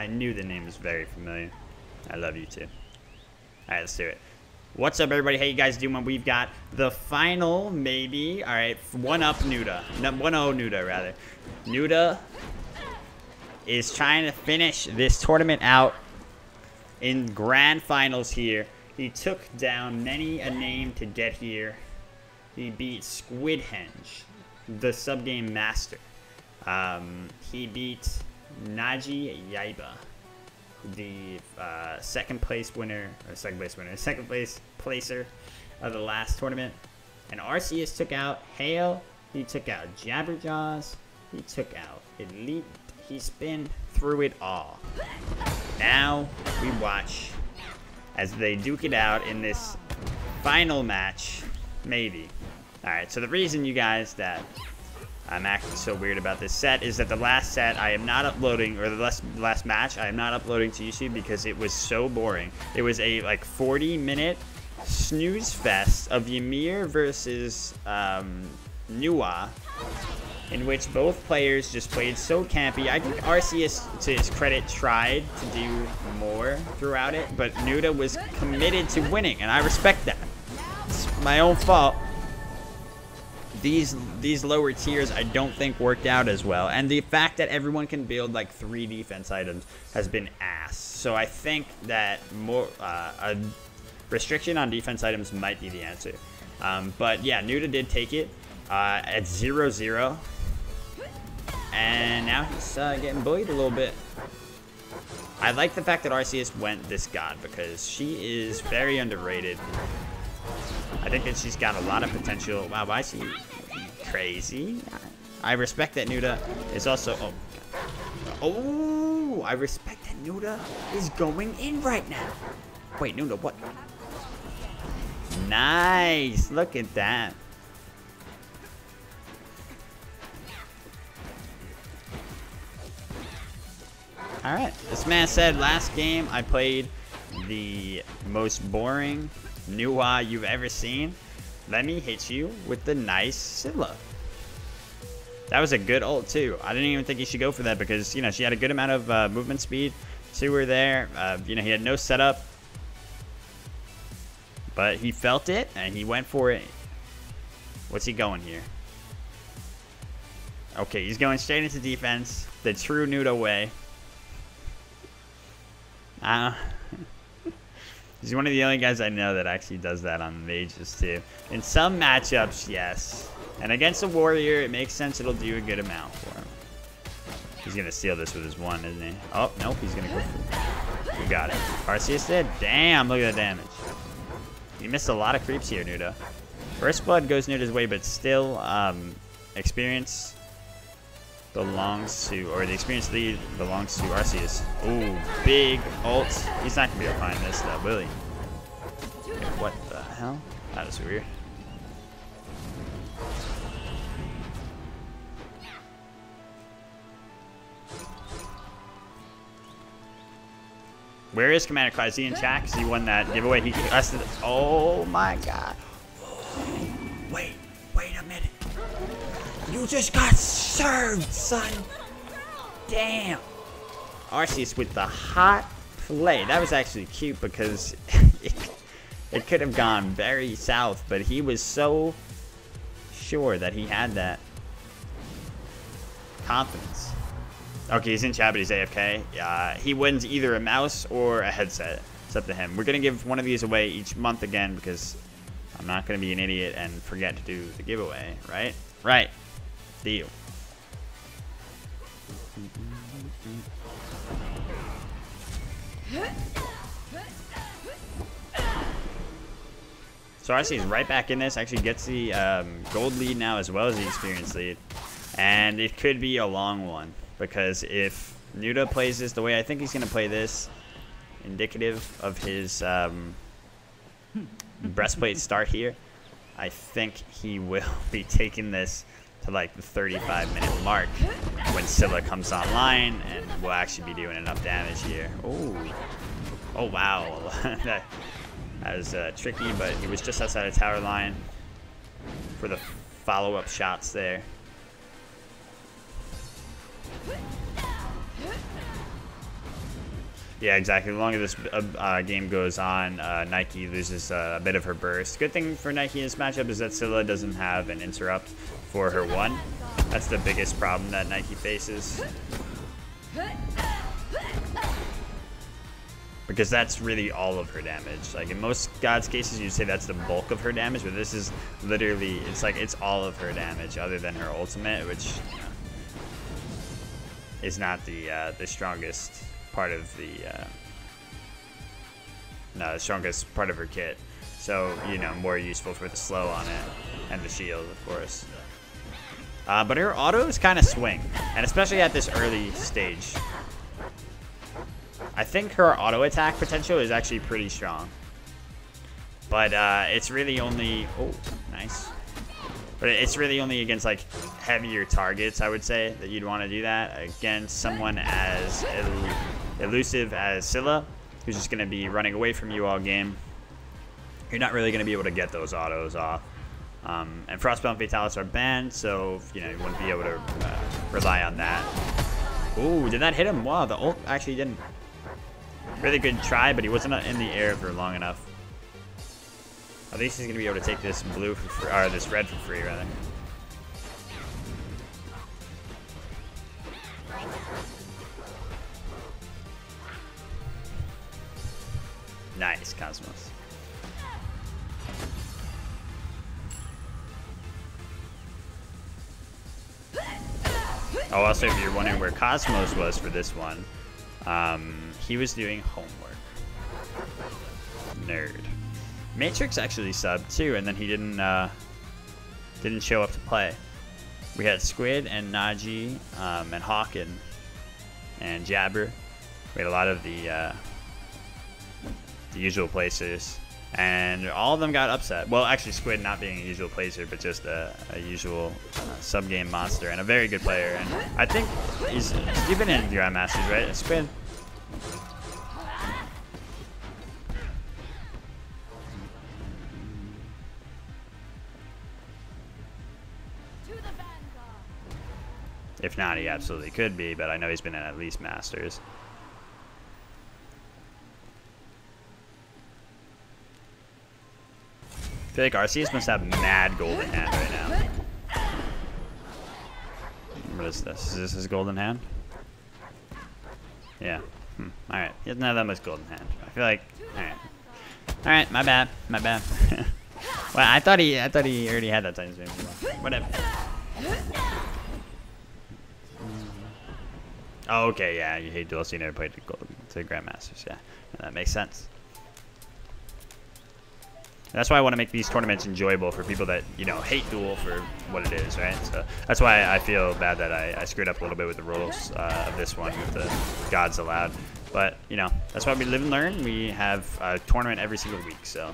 I knew the name was very familiar. I love you too. Alright, let's do it. What's up, everybody? How you guys doing? We've got the final, maybe. Alright, 1-up Nuda. No, 1-0 Nuda, rather. Nuda is trying to finish this tournament out in grand finals here. He took down many a name to get here. He beat Squidhenge, the subgame master. He beat Naji Yaiba, the second place placer of the last tournament. And Arceus took out Hale, he took out Jabberjaws, he took out Elite. He's been through it all. Now we watch as they duke it out in this final match, maybe. Alright, so the reason, you guys, that I'm acting so weird about this set is that the last set I am not uploading, or the last match I am not uploading to YouTube because it was so boring. It was a like 40-minute snooze fest of Ymir versus Nuda, in which both players just played so campy. I think Arceus, to his credit, tried to do more throughout it, but Nuda was committed to winning, and I respect that. It's my own fault. These lower tiers I don't think worked out as well, and the fact that everyone can build like 3 defense items has been ass. So I think that more a restriction on defense items might be the answer. But yeah, Nuda did take it at 0-0, and now he's getting bullied a little bit. I like the fact that Arceus went this god because she is very underrated. I think that she's got a lot of potential. Wow, why is she crazy? I respect that Nuda is also... Oh, I respect that Nuda is going in right now. Wait, Nuda, what? Nice. Look at that. Alright, this man said last game I played the most boring Nuda you've ever seen. Let me hit you with the nice Scylla. That was a good ult too. I didn't even think he should go for that because, you know, she had a good amount of movement speed to her there. You know, he had no setup, but he felt it and he went for it. What's he going here? Okay, he's going straight into defense, the true Nuda way. He's one of the only guys I know that actually does that on mages too. In some matchups, yes. And against a warrior, it makes sense it'll do a good amount for him. He's going to steal this with his 1, isn't he? Oh, nope, he's going to go for it. We got it. Arceus did. Damn, look at the damage. You missed a lot of creeps here, Nuda. First blood goes Nuda's way, but still experience belongs to, or the experience lead belongs to Arceus. Ooh, big ult. He's not going to be able to find this though, will he? What the hell? That was weird. Where is Commander Clyde? Is he in chat? Because he won that giveaway. He us. Oh my god. Wait a minute. You just got served, son. Damn. Arceus with the hot play. That was actually cute because it could have gone very south, but he was so sure that he had that confidence. Okay, he's in chat, but he's AFK. He wins either a mouse or a headset. It's up to him. We're going to give one of these away each month again because I'm not going to be an idiot and forget to do the giveaway, right? Right. Deal. So Arceus is right back in this. Actually gets the gold lead now as well as the experience lead. And it could be a long one. Because if Nuda plays this the way I think he's going to play this, indicative of his breastplate start here, I think he will be taking this to like the 35-minute mark when Scylla comes online and will actually be doing enough damage here. Oh wow. that was tricky, but he was just outside of tower line for the follow-up shots there. Yeah, exactly. The longer this game goes on, Nike loses a bit of her burst. Good thing for Nike in this matchup is that Scylla doesn't have an interrupt for her 1. That's the biggest problem that Nike faces. Because that's really all of her damage. Like in most God's cases, you'd say that's the bulk of her damage, but this is literally, it's like it's all of her damage other than her ultimate, which is not the strongest part of the strongest part of her kit. So, you know, more useful for the slow on it and the shield, of course. But her autos kind of swing, and especially at this early stage. I think her auto attack potential is actually pretty strong. But it's really only... Oh, nice. But it's really only against, like, heavier targets, I would say, that you'd want to do that. Against someone as elusive as Scylla, who's just going to be running away from you all game. You're not really going to be able to get those autos off. And Frostbound Fatalis are banned, so, you know, you wouldn't be able to rely on that. Ooh, did that hit him? Wow, the ult actually didn't. Really good try, but he wasn't in the air for long enough. At least he's gonna be able to take this blue for free, or this red for free, rather. Nice, Cosmos. Oh, also, if you're wondering where Cosmos was for this one, he was doing homework. Nerd. Matrix actually subbed too, and then he didn't show up to play. We had Squid and Naji, and Hawken and Jabber. We had a lot of the usual placers, and all of them got upset. Well, actually, Squid not being a usual placer, but just a usual sub-game monster and a very good player. And I think you've been in Grandmasters, right, Squid? If not, he absolutely could be, but I know he's been in at least Masters. I feel like Arceus must have mad golden hand right now. What is this? Is this his golden hand? Yeah. Alright. He doesn't have that much golden hand. I feel like... Alright. Alright, my bad. My bad. Well, I thought he already had that Titan's Dream. Whatever. Oh, okay, yeah, you hate Duel, so you never played to Grandmasters, yeah. That makes sense. That's why I want to make these tournaments enjoyable for people that, you know, hate Duel for what it is, right? So that's why I feel bad that I screwed up a little bit with the rules of this one with the gods allowed. But, you know, that's why we live and learn. We have a tournament every single week, so.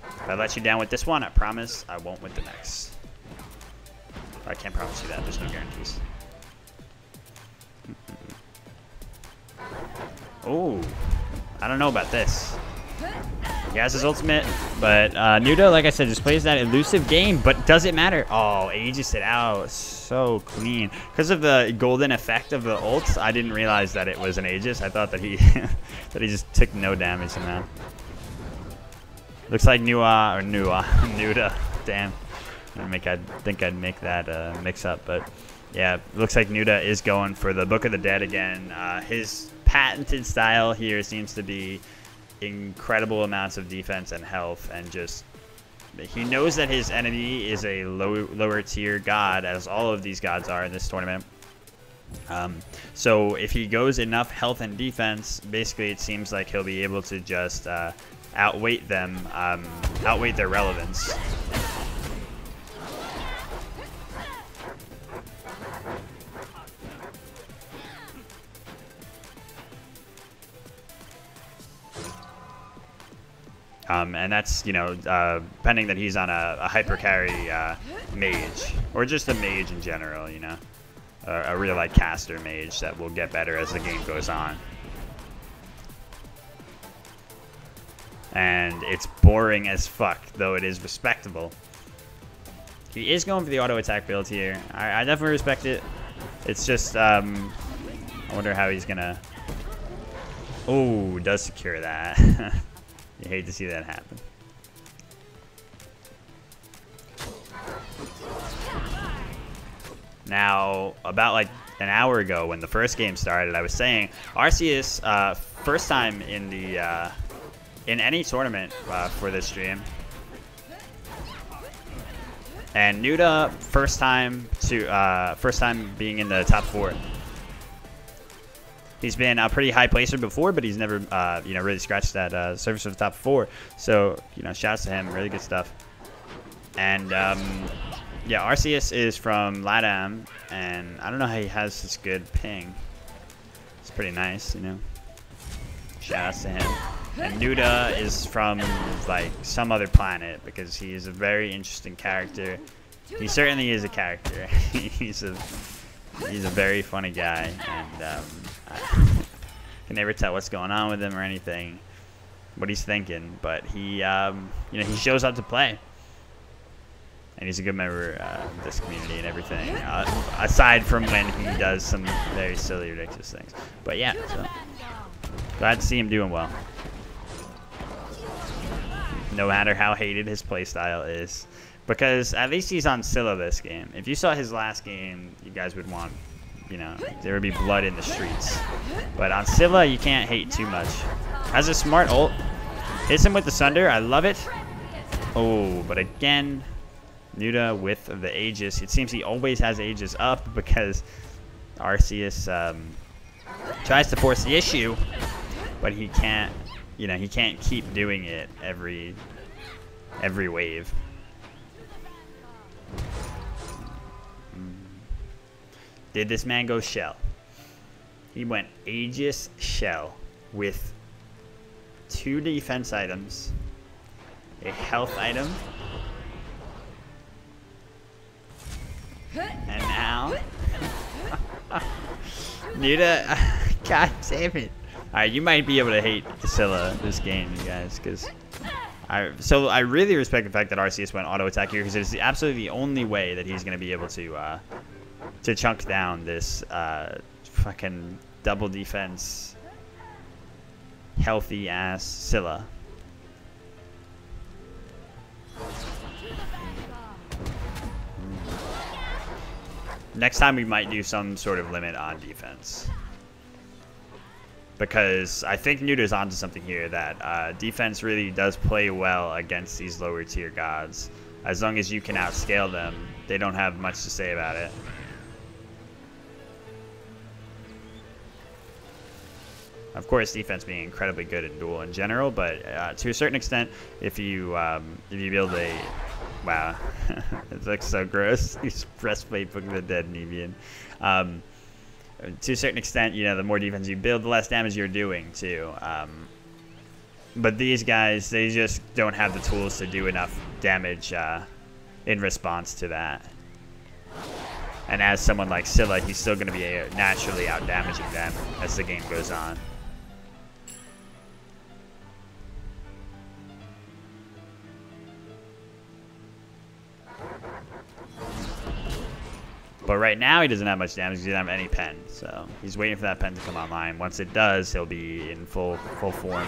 If I let you down with this one, I promise I won't with the next. I can't promise you that. There's no guarantees. Oh, I don't know about this. He has his ultimate, but Nuda, like I said, just plays that elusive game, but does it matter? Oh, Aegis it out. So clean. Because of the golden effect of the ult, I didn't realize that it was an Aegis. I thought that he that he just took no damage in that. Looks like Nuda. Damn. I think I'd make that mix up, but yeah, looks like Nuda is going for the Book of the Dead again. His patented style here seems to be incredible amounts of defense and health, and just he knows that his enemy is a lower tier god, as all of these gods are in this tournament. So if he goes enough health and defense, basically it seems like he'll be able to just outweight them, outweight their relevance. And that's, you know, pending that he's on a hyper carry mage, or just a mage in general, you know, a real like caster mage that will get better as the game goes on. And it's boring as fuck, though it is respectable. He is going for the auto attack build here. I definitely respect it. It's just I wonder how he's gonna Oh, does secure that. You hate to see that happen. Now, about like an hour ago when the first game started, I was saying Arceus, first time in the in any tournament for this stream, and Nuda first time being in the top 4. He's been a pretty high placer before, but he's never you know, really scratched that surface of the top 4. So, you know, shouts to him, really good stuff. And yeah, Arceus is from LATAM, and I don't know how he has such good ping. It's pretty nice, you know. Shoutouts to him. And Nuda is from like some other planet because he is a very interesting character. He certainly is a character. he's a very funny guy, and I can never tell what's going on with him or anything, what he's thinking. But he, you know, he shows up to play. And he's a good member of this community and everything, aside from when he does some very silly, ridiculous things. But yeah, so glad to see him doing well. No matter how hated his playstyle is. Because at least he's on Scylla this game. If you saw his last game, you guys would want, you know, there would be blood in the streets. But on Scylla, you can't hate too much. Has a smart ult. Hits him with the Sunder. I love it. Oh, but again... Nuda with the Aegis. It seems he always has Aegis up because Arceus tries to force the issue, but he can't, you know, he can't keep doing it every wave. Did this man go Shell? He went Aegis Shell with 2 defense items, a health item, and now, Nuda, god damn it. Alright, you might be able to hate Scylla this game, you guys, because so I really respect the fact that Arceus went auto attack here, because it's absolutely the only way that he's going to be able to chunk down this fucking double defense, healthy ass Scylla. Next time we might do some sort of limit on defense. Because I think Nuda's onto something here, that defense really does play well against these lower tier gods. As long as you can outscale them, they don't have much to say about it. Of course, defense being incredibly good in Duel in general, but to a certain extent, if you build a... Wow, it looks so gross. He's breastplate Book of the Dead Nevian. To a certain extent, you know, the more defense you build, the less damage you're doing too. But these guys, they just don't have the tools to do enough damage in response to that. And as someone like Scylla, he's still going to be naturally out damaging them as the game goes on. But right now he doesn't have much damage. He doesn't have any pen, so he's waiting for that pen to come online. Once it does, he'll be in full form.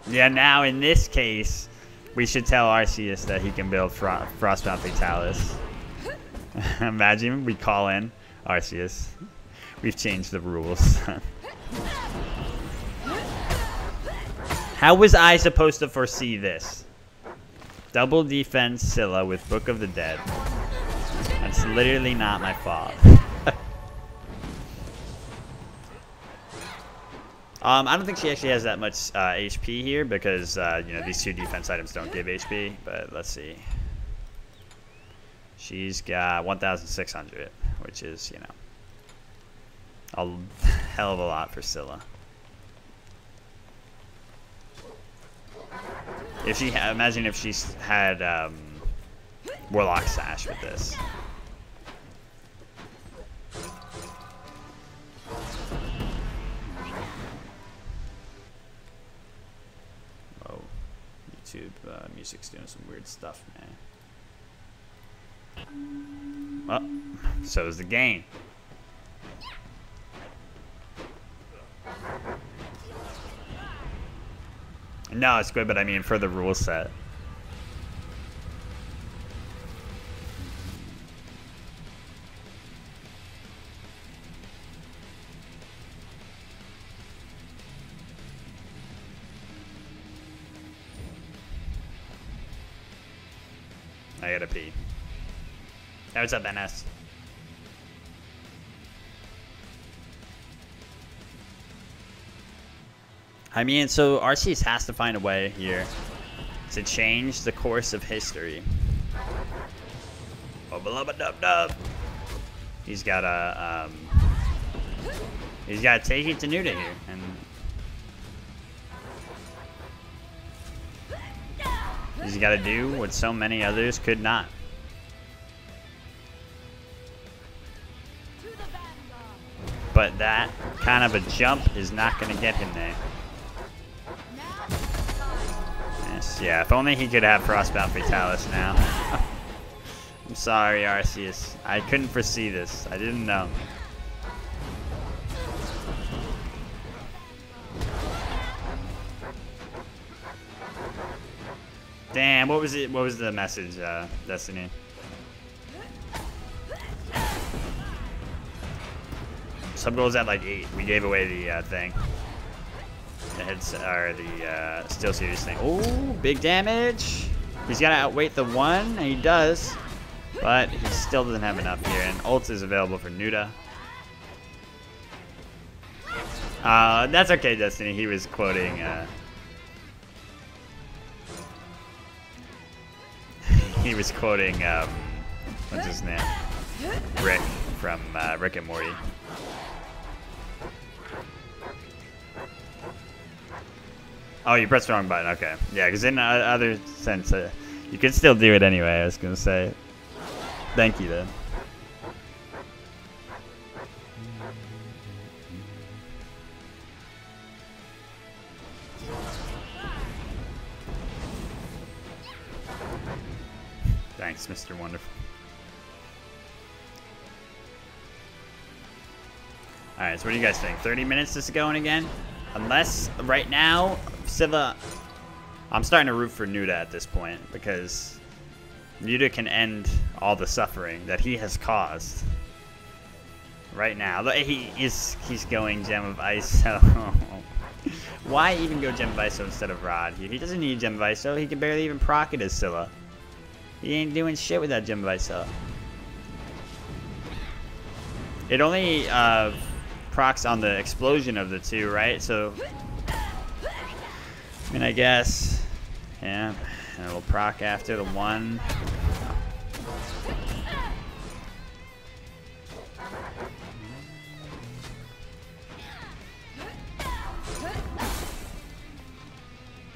Yeah, now in this case, we should tell Arceus that he can build Frostbound Fatalis. Imagine we call in Arceus. We've changed the rules. How was I supposed to foresee this? Double defense Scylla with Book of the Dead. That's literally not my fault. I don't think she actually has that much HP here because you know, these 2 defense items don't give HP. But let's see. She's got 1,600, which is, you know, a hell of a lot for Scylla. If she imagine if she's had Warlock Sash with this. Whoa, YouTube music's doing some weird stuff, man. Oh, so is the game. No, it's good, but I mean for the rule set. I gotta pee. Hey, what's up, NS? I mean, so Arceus has to find a way here to change the course of history. Dub. He's gotta take it to Nuda here, and he's gotta do what so many others could not. But that kind of a jump is not gonna get him there. Yeah, if only he could have Frostbound Fatalis now. I'm sorry, Arceus. I couldn't foresee this. I didn't know. Damn, what was it? What was the message, Destiny? Sub goals at like 8. We gave away the thing. The heads or the Steel Series thing. Oh, big damage. He's got to outweight the 1, and he does. But he still doesn't have enough here. And ult is available for Nuda. That's okay, Destiny. He was quoting. He was quoting. What's his name? Rick from Rick and Morty. Oh, you pressed the wrong button. Okay. Yeah, because in other sense, you can still do it anyway, I was going to say. Thank you, then. Thanks, Mr. Wonderful. Alright, so what do you guys think? 30 minutes this is going again? Unless, right now, Scylla... I'm starting to root for Nuda at this point, because Nuda can end all the suffering that he has caused. Right now. He's going Gem of Iso. Why even go Gem of Iso instead of Rod? He doesn't need Gem of Iso. He can barely even proc it as Scylla. He ain't doing shit with that Gem of Iso. It only procs on the explosion of the 2, right? So, I mean, I guess, yeah, and it'll proc after the 1.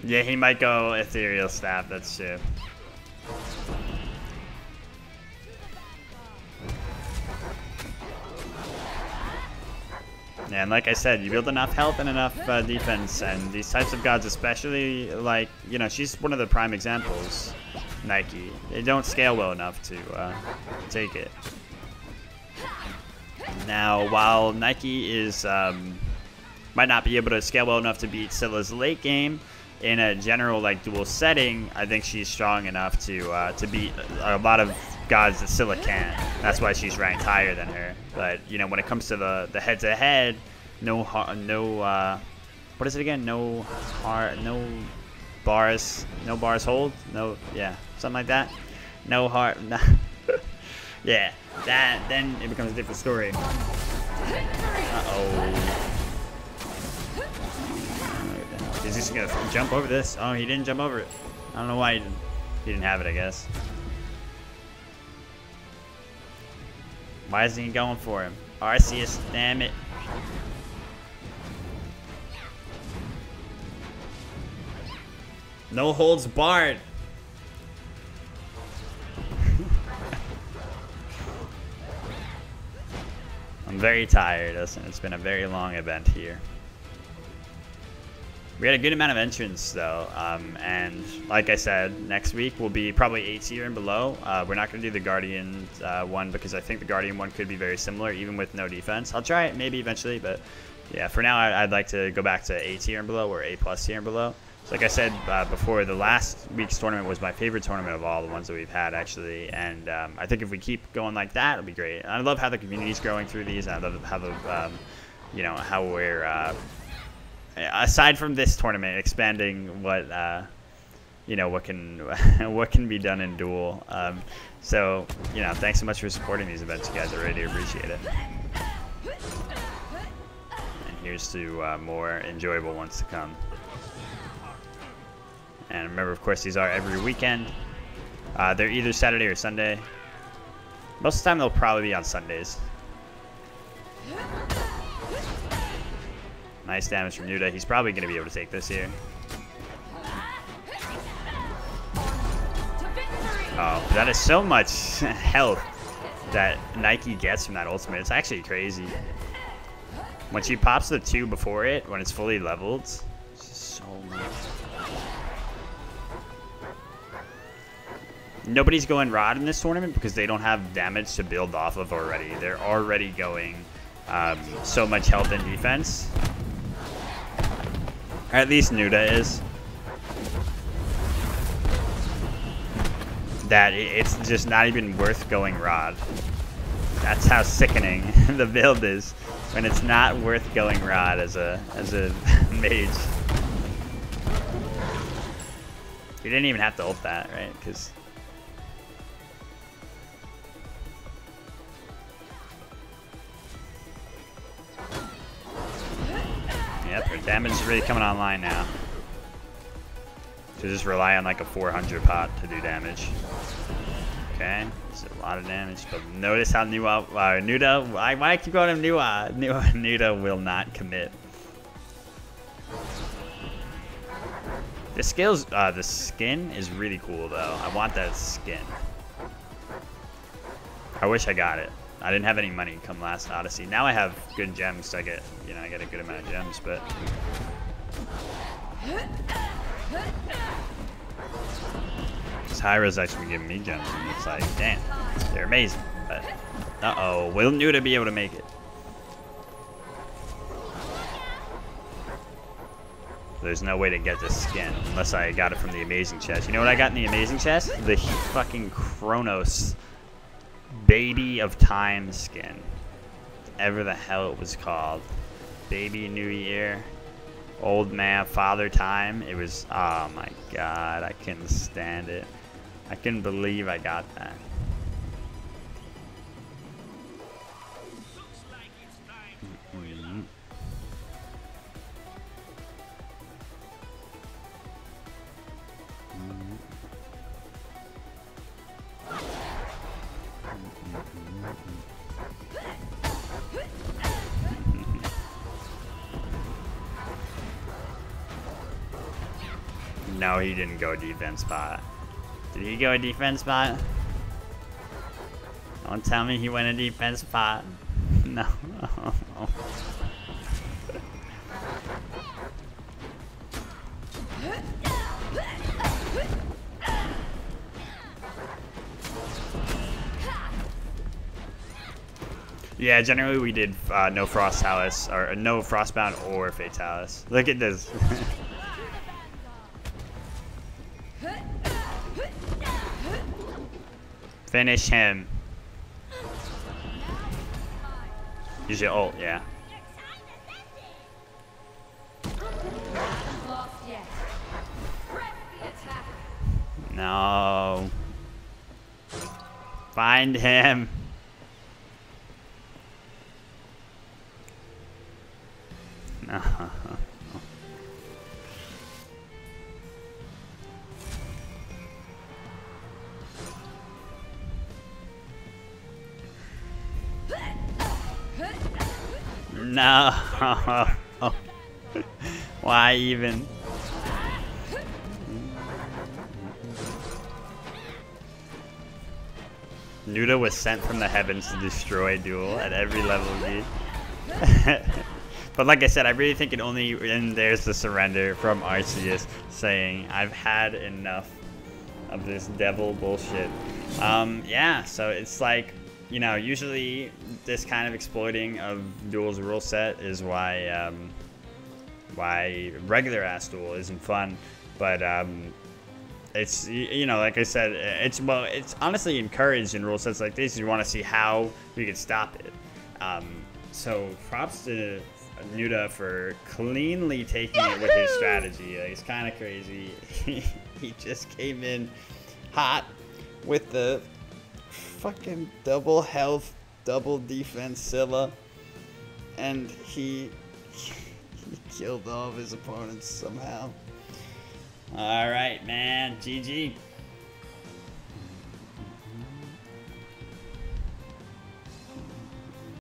Yeah, he might go Ethereal Staff, that's true. Yeah, and like I said, you build enough health and enough defense, and these types of gods especially, like, you know, she's one of the prime examples, Nike. They don't scale well enough to take it. Now, while Nike is, might not be able to scale well enough to beat Scylla's late game, in a general, like, duel setting, I think she's strong enough to beat a lot of gods that Scylla can't. That's why she's ranked higher than her. But, you know, when it comes to the head-to-head, no what is it again? No bars hold? No, yeah, something like that. No heart, yeah, then it becomes a different story. Uh-oh. Is he just gonna jump over this? Oh, he didn't jump over it. I don't know why he didn't have it, I guess. Why isn't he going for him? Arceus, damn it. No holds barred. I'm very tired. Listen, it's been a very long event here. We had a good amount of entrants though, and like I said, next week will be probably 8 tier and below. We're not going to do the Guardian one because I think the Guardian one could be very similar even with no defense. I'll try it maybe eventually, but yeah, for now I'd like to go back to 8 tier and below or A+ tier and below. So like I said before, the last week's tournament was my favorite tournament of all the ones that we've had actually, and I think if we keep going like that, it'll be great. And I love how the community's growing through these, and I love how the you know, how we're aside from this tournament, expanding what you know, what can be done in Duel. So you know, thanks so much for supporting these events, you guys. I really do appreciate it. And here's to more enjoyable ones to come. And remember, of course, these are every weekend. They're either Saturday or Sunday. Most of the time, they'll probably be on Sundays. Nice damage from Nuda. He's probably going to be able to take this here. Oh, that is so much health that Nike gets from that ultimate. It's actually crazy. When she pops the 2 before it, when it's fully leveled, it's just so much. Nobody's going Rod in this tournament because they don't have damage to build off of already. They're already going so much health and defense. Or at least Nuda is. That it's just not even worth going Rod. That's how sickening the build is when it's not worth going Rod as a mage. You didn't even have to ult that, right? Because yep, her damage is really coming online now. To just rely on like a 400 pot to do damage. Okay, it's a lot of damage, but notice how Nuda, why keep calling him Nuda will not commit. The skin is really cool though. I want that skin. I wish I got it. I didn't have any money come last Odyssey. Now I have good gems, so I get, you know, I get a good amount of gems, but Tyra's actually giving me gems, and it's like, damn, they're amazing. But uh-oh, will Nuda be able to make it? There's no way to get this skin unless I got it from the amazing chest. You know what I got in the amazing chest? The fucking Chronos Baby of Time skin. Whatever the hell it was called. Baby New Year. Old Man Father Time. It was, oh my god, I couldn't stand it. I couldn't believe I got that. No, he didn't go defense spot. Did he go a defense spot? Don't tell me he went a defense spot. No. Yeah, generally we did no Frostalis, or no Frostbound or Fatalis. Look at this. Finish him. Use your ult, yeah. No. Find him. No. No. Why even? Nuda was sent from the heavens to destroy Duel at every level, dude. But like I said, I really think it only, and there's the surrender from Arceus saying, I've had enough of this devil bullshit. Yeah, so it's like, you know, usually this kind of exploiting of Duel's rule set is why regular ass Duel isn't fun. But it's, you know, like I said, it's honestly encouraged in rule sets like this. You want to see how we can stop it. So props to Nuda for cleanly taking it with his strategy. Like, it's kind of crazy. He just came in hot with the fucking double health, double defense Scylla, and he killed all of his opponents somehow. All right, man. GG.